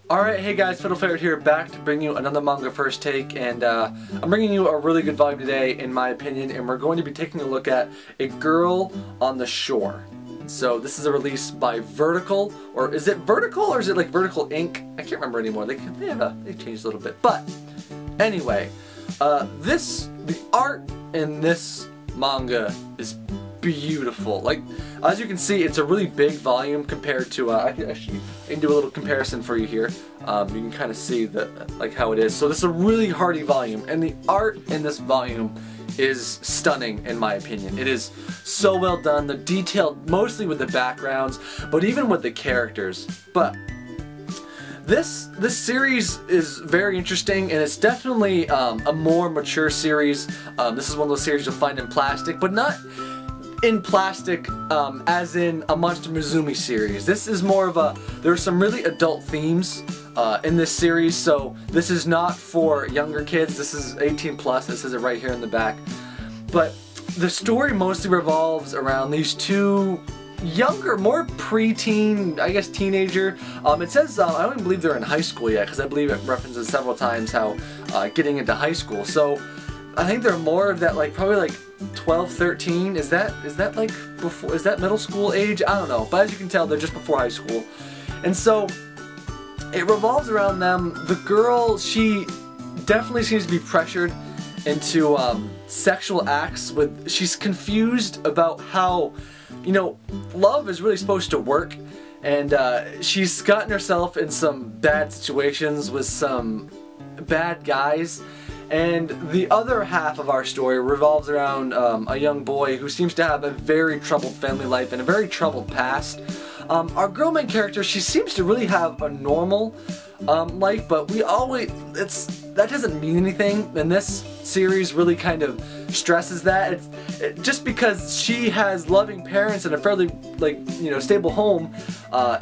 Alright, hey guys, Fiddle Ferret here, back to bring you another manga first take, and I'm bringing you a really good volume today, in my opinion, and we're going to be taking a look at A Girl on the Shore. So this is a release by Vertical, or is it Vertical, or is it like Vertical Inc? I can't remember anymore. They changed a little bit, but anyway, the art in this manga is beautiful. Like, as you can see, it's a really big volume compared to I can do a little comparison for you here. You can kind of see like how it is. So this is a really hardy volume, and the art in this volume is stunning in my opinion. It is so well done. The detail, mostly with the backgrounds, but even with the characters. But this series is very interesting, and it's definitely a more mature series. This is one of those series you'll find in plastic, but not in plastic as in a Monster Musume series. This is more of a, there are some really adult themes in this series, so this is not for younger kids. This is 18 plus, this is it right here in the back. But the story mostly revolves around these two younger, more preteen, I guess teenager. It says, I don't even believe they're in high school yet, because I believe it references several times how getting into high school. So I think they're more of that, like probably like 12, 13. Is that like before, is that middle school age? I don't know, but as you can tell, they're just before high school. And so it revolves around them. The girl, she definitely seems to be pressured into sexual acts with, she's confused about how, you know, love is really supposed to work, and she's gotten herself in some bad situations with some bad guys. And the other half of our story revolves around a young boy who seems to have a very troubled family life and a very troubled past. Our girl main character, she seems to really have a normal life, but that doesn't mean anything, and this series really kind of stresses that. Just because she has loving parents and a fairly, like, you know, stable home,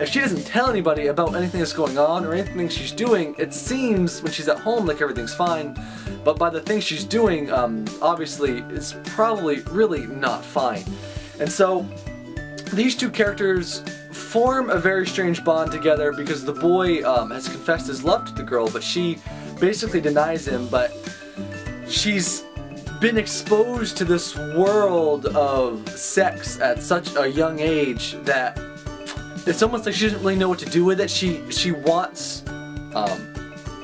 if she doesn't tell anybody about anything that's going on or anything she's doing, it seems when she's at home like everything's fine, but by the things she's doing, obviously it's probably really not fine. And so these two characters form a very strange bond together, because the boy has confessed his love to the girl, but she basically denies him. But she's been exposed to this world of sex at such a young age that it's almost like she doesn't really know what to do with it. She wants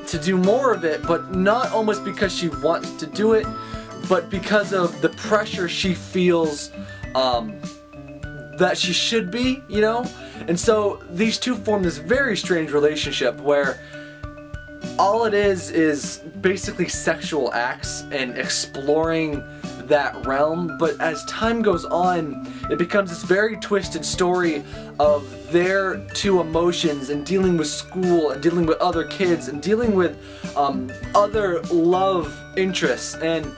to do more of it, but not almost because she wants to do it, but because of the pressure she feels that she should be, you know? And so these two form this very strange relationship where all it is basically sexual acts and exploring that realm. But as time goes on, it becomes this very twisted story of their two emotions, and dealing with school, and dealing with other kids, and dealing with other love interests. And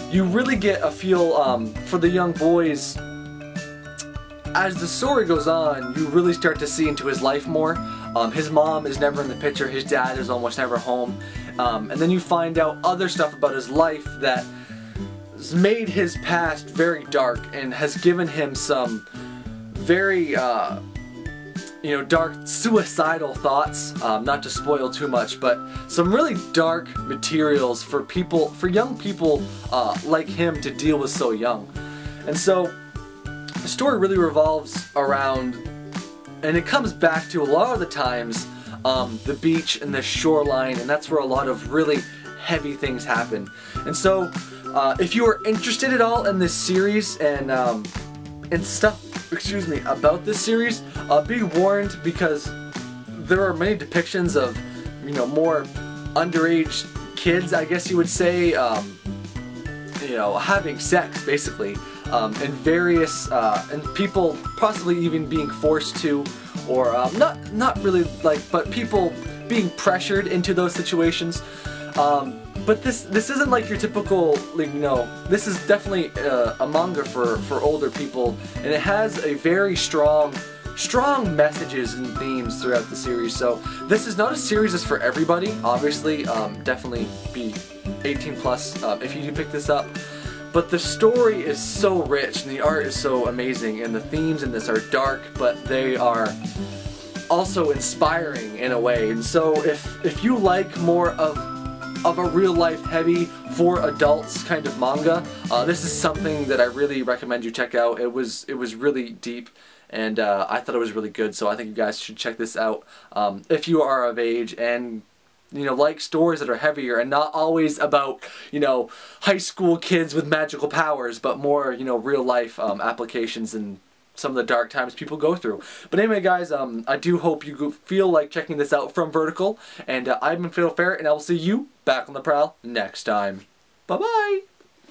you really get a feel for the young boys. As the story goes on, you really start to see into his life more. His mom is never in the picture, his dad is almost never home, and then you find out other stuff about his life that has made his past very dark and has given him some very, you know, dark suicidal thoughts. Not to spoil too much, but some really dark materials for young people like him to deal with so young. And so the story really revolves around, and it comes back to a lot of the times, the beach and the shoreline, and that's where a lot of really heavy things happen. And so if you are interested at all in this series and stuff, excuse me, about this series, be warned, because there are many depictions of, you know, more underage kids, I guess you would say, you know, having sex basically. And various, and people possibly even being forced to, or not really, like, but people being pressured into those situations. But this isn't like your typical, like, you know, this is definitely a manga for older people, and it has a very strong messages and themes throughout the series. So this is not a series that's for everybody, obviously. Definitely be 18 plus if you do pick this up. But the story is so rich, and the art is so amazing, and the themes in this are dark, but they are also inspiring in a way. And so if you like more of a real life heavy for adults kind of manga, this is something that I really recommend you check out. It was really deep, and I thought it was really good, so I think you guys should check this out if you are of age and like stories that are heavier and not always about high school kids with magical powers, but more real life applications and some of the dark times people go through. But anyway, guys, I do hope you feel like checking this out from Vertical, and I've been Fatal Ferret, and I will see you back on the prowl next time. Bye bye.